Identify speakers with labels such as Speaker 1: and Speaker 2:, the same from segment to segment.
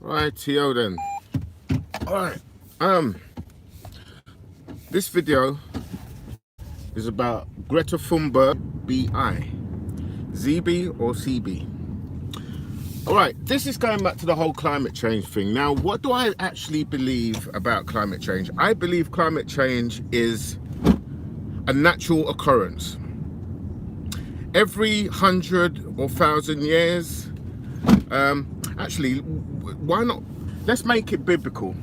Speaker 1: Rightio then. Alright. This video is about Greta Thunberg, BI. Seibi or Seibi. Alright, this is going back to the whole climate change thing. Now, what do I actually believe about climate change? I believe climate change is a natural occurrence. Every 100 or 1,000 years, actually, why not? Let's make it biblical.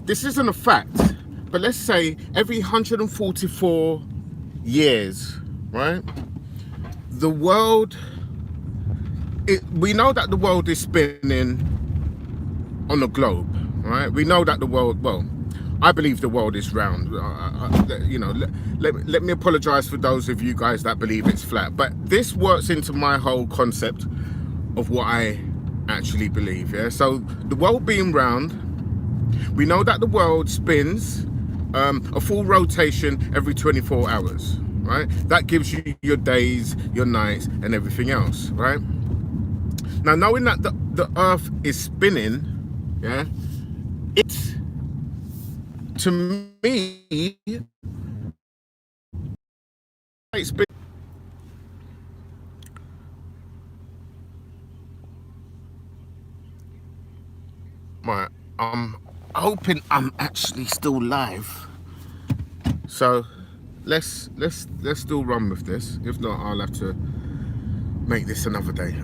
Speaker 1: This isn't a fact, but let's say every 144 years, right? The world, we know that the world is spinning on the globe, right? We know that the world, well, I believe the world is round. You know, let me apologize for those of you guys that believe it's flat, but this works into my whole concept of what I actually believe. Yeah, so the world being round, we know that the world spins a full rotation every 24 hours, right? That gives you your days, your nights, and everything else, right? Now, knowing that the earth is spinning, yeah, it's, to me, it's been, right, I'm hoping I'm actually still live, so let's still run with this. If not, I'll have to make this another day.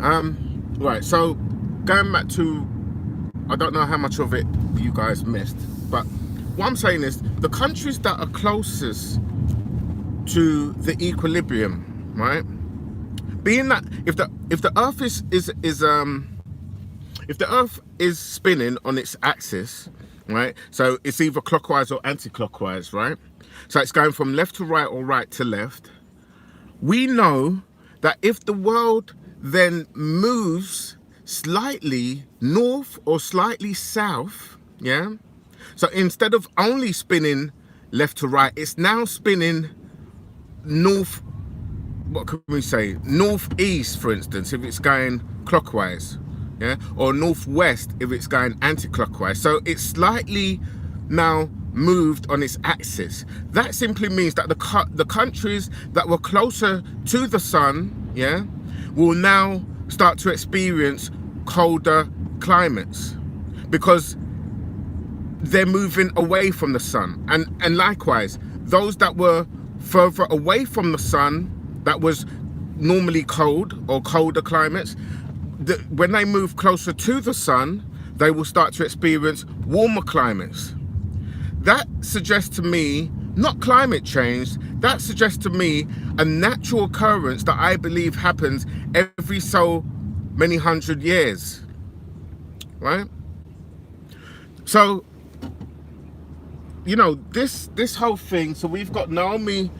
Speaker 1: Right, so going back to, I don't know how much of it you guys missed, but what I'm saying is the countries that are closest to the equilibrium, right? Being that if the earth if the earth is spinning on its axis, right? So it's either clockwise or anti-clockwise, right? So it's going from left to right or right to left. We know that if the world then moves slightly north or slightly south, yeah? So instead of only spinning left to right, it's now spinning north, what can we say? Northeast, for instance, if it's going clockwise, yeah? Or northwest if it's going anti-clockwise. So it's slightly now moved on its axis. That simply means that the countries that were closer to the sun, yeah, will now start to experience colder climates because they're moving away from the sun. And likewise, those that were further away from the sun, that was normally cold or colder climates, when they move closer to the sun, they will start to experience warmer climates. That suggests to me, not climate change, that suggests to me a natural occurrence that I believe happens every so many 100 years, right? So, you know, this whole thing, so we've got Naomi,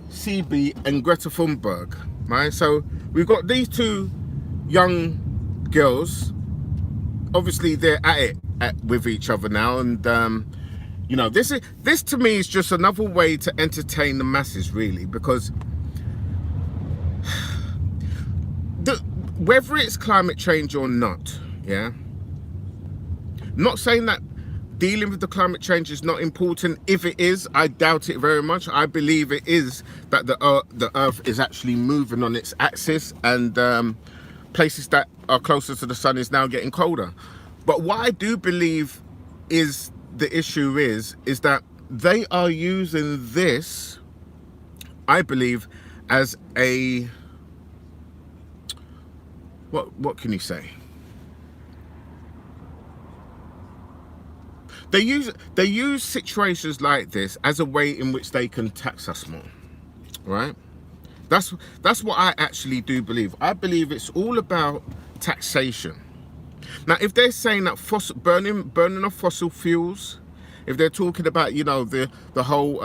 Speaker 1: Seibi, and Greta Thunberg, right? So we've got these two young girls. Obviously they're at it with each other now, and you know, this to me is just another way to entertain the masses, really, because whether it's climate change or not, yeah, not saying that dealing with the climate change is not important. If it is, I doubt it very much. I believe it is, that the earth is actually moving on its axis, and places that are closer to the sun is now getting colder. But what I do believe is the issue is that they are using this, I believe, as a, what can you say? They use situations like this as a way in which they can tax us more, right? That's what I actually do believe. I believe it's all about taxation. Now, if they're saying that burning of fossil fuels, if they're talking about, you know, the whole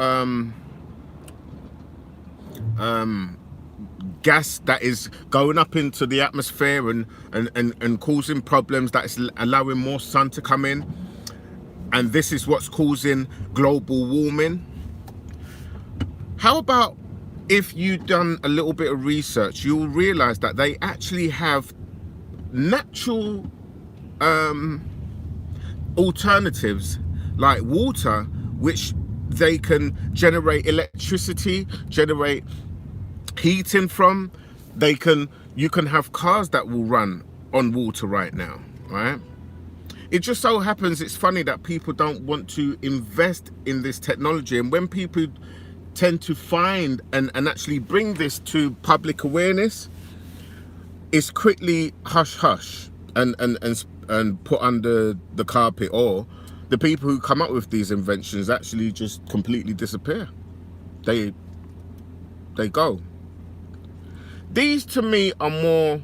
Speaker 1: gas that is going up into the atmosphere and causing problems, that is allowing more sun to come in, and this is what's causing global warming. How about if you've done a little bit of research, you'll realize that they actually have natural alternatives like water, which they can generate electricity, generate heating from. You can have cars that will run on water right now, right? It just so happens, it's funny that people don't want to invest in this technology, and when people tend to find and actually bring this to public awareness, it's quickly hush hush and put under the carpet, or the people who come up with these inventions actually just completely disappear. They go. These to me are more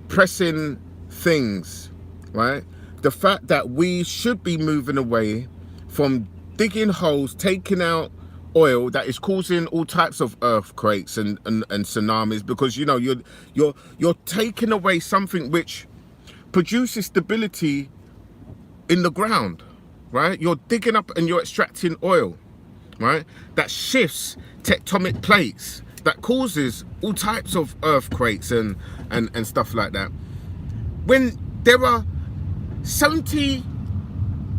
Speaker 1: pressing things, right? The fact that we should be moving away from digging holes, taking out oil that is causing all types of earthquakes and tsunamis, because you know you're taking away something which produces stability in the ground, right? You're digging up and you're extracting oil, right? That shifts tectonic plates, that causes all types of earthquakes and stuff like that. When there are 70,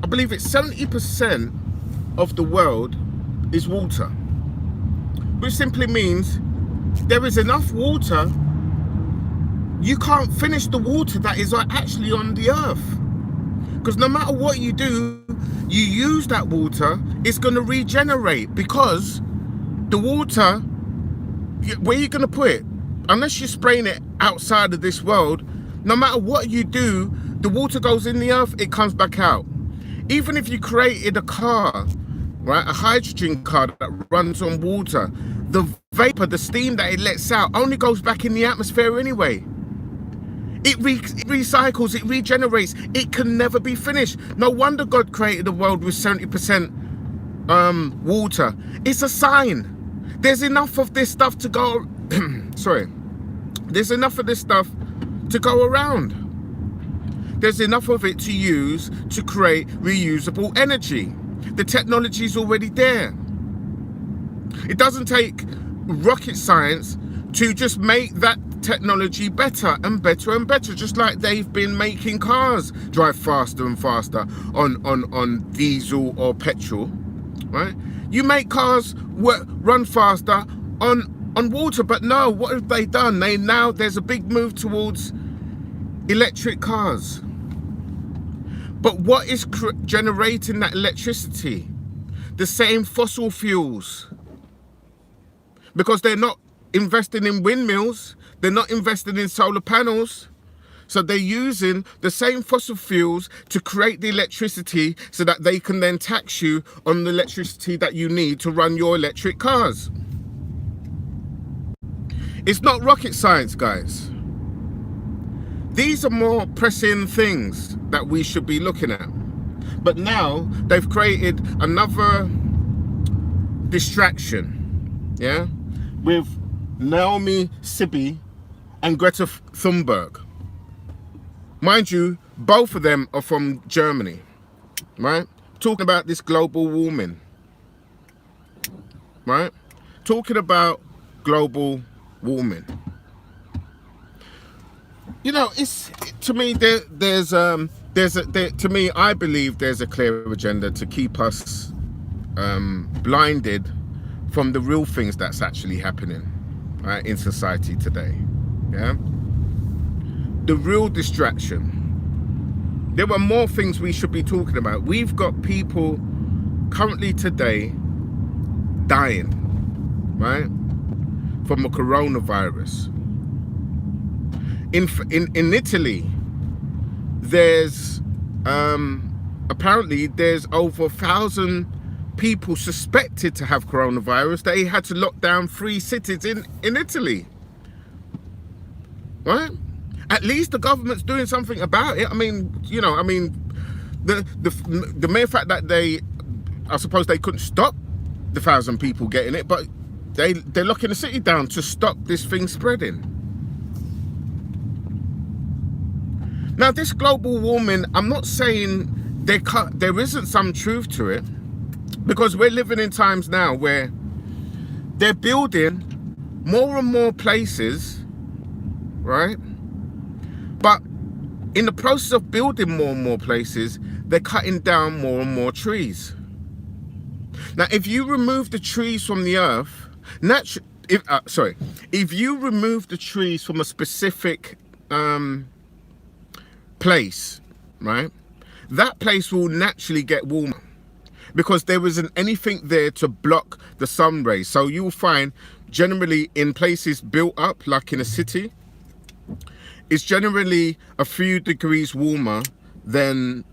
Speaker 1: I believe it's 70% of the world is water, which simply means there is enough water, you can't finish the water that is actually on the earth. Because no matter what you do, you use that water, it's going to regenerate, because the water, where are you going to put it? Unless you're spraying it outside of this world, no matter what you do, the water goes in the earth, it comes back out. Even if you created a car, right, a hydrogen car that runs on water, the vapor, the steam that it lets out only goes back in the atmosphere anyway. It recycles, it regenerates, it can never be finished. No wonder God created a world with 70% water. It's a sign. There's enough of this stuff to go, there's enough of this stuff to go around. There's enough of it to use to create reusable energy. The technology is already there. It doesn't take rocket science to just make that technology better and better and better, just like they've been making cars drive faster and faster on diesel or petrol, right? You make cars run faster on water, but no, what have they done? There's a big move towards electric cars. But what is generating that electricity? The same fossil fuels. Because they're not investing in windmills, they're not investing in solar panels. So they're using the same fossil fuels to create the electricity so that they can then tax you on the electricity that you need to run your electric cars. It's not rocket science, guys. These are more pressing things that we should be looking at. But now they've created another distraction, yeah, with Naomi, Seibi and Greta Thunberg. Mind you, both of them are from Germany, right? Talking about this global warming, right? Talking about global warming. You know, to me, to me, I believe there's a clear agenda to keep us blinded from the real things that's actually happening, right, in society today. Yeah, the real distraction. There are more things we should be talking about. We've got people currently today dying, right, from a coronavirus. In Italy, there's apparently there's over 1,000 people suspected to have coronavirus. They had to lock down 3 cities in Italy, right? At least the government's doing something about it. I mean, you know, the mere fact that I suppose they couldn't stop the 1,000 people getting it, but they're locking the city down to stop this thing spreading. Now, this global warming, I'm not saying there isn't some truth to it, because we're living in times now where they're building more and more places, right? But In the process of building more and more places, they're cutting down more and more trees. Now, if you remove the trees from the earth, if you remove the trees from a specific place, right, that place will naturally get warmer because there isn't anything there to block the sun rays. So you'll find generally in places built up, like in a city, it's generally a few degrees warmer than,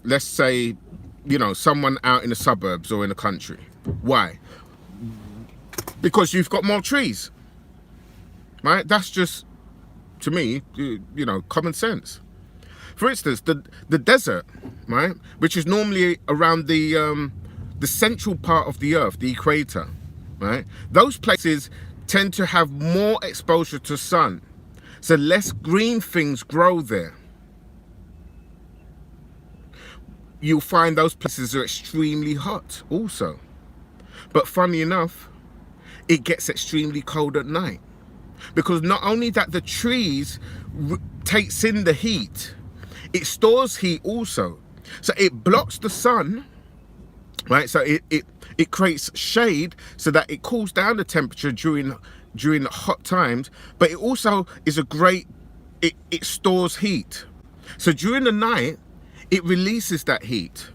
Speaker 1: let's say, you know, someone out in the suburbs or in the country. Why? Because you've got more trees, right? That's just, to me, you know, common sense. For instance, the desert, right, which is normally around the central part of the earth, the equator, right? Those places tend to have more exposure to sun, so less green things grow there. You'll find those places are extremely hot also. But funny enough, it gets extremely cold at night. Because not only that the trees takes in the heat, it stores heat also. So it blocks the sun, right? So it creates shade so that it cools down the temperature during the hot times, but it also is a great, it stores heat. So during the night, it releases that heat.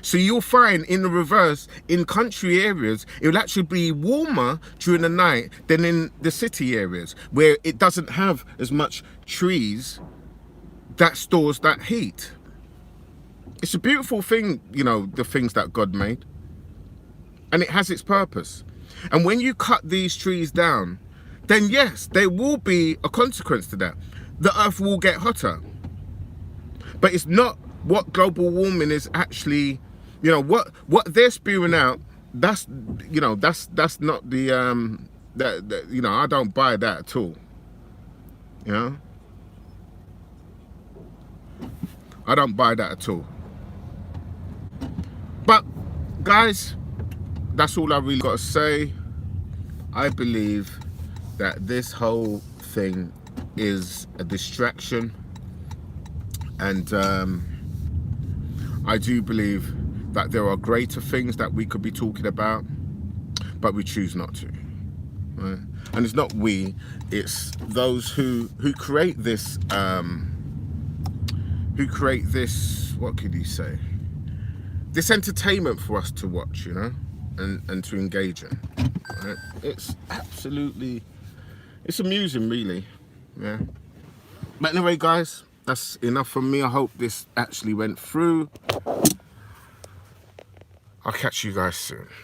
Speaker 1: So you'll find in the reverse, in country areas, it will actually be warmer during the night than in the city areas where it doesn't have as much trees that stores that heat. It's a beautiful thing, you know, the things that God made. And it has its purpose. And when you cut these trees down, then yes, there will be a consequence to that. The earth will get hotter. But it's not what global warming is actually, you know, what they're spewing out. That's, you know, that's not the you know, I don't buy that at all. You know, I don't buy that at all. But guys, that's all I really got to say. I believe that this whole thing is a distraction, and I do believe that there are greater things that we could be talking about, but we choose not to. Right? And it's not we, it's those who create this, what could you say? This entertainment for us to watch, you know, and to engage in. Right? It's absolutely, it's amusing, really. Yeah. But anyway, guys, that's enough from me. I hope this actually went through. I'll catch you guys soon.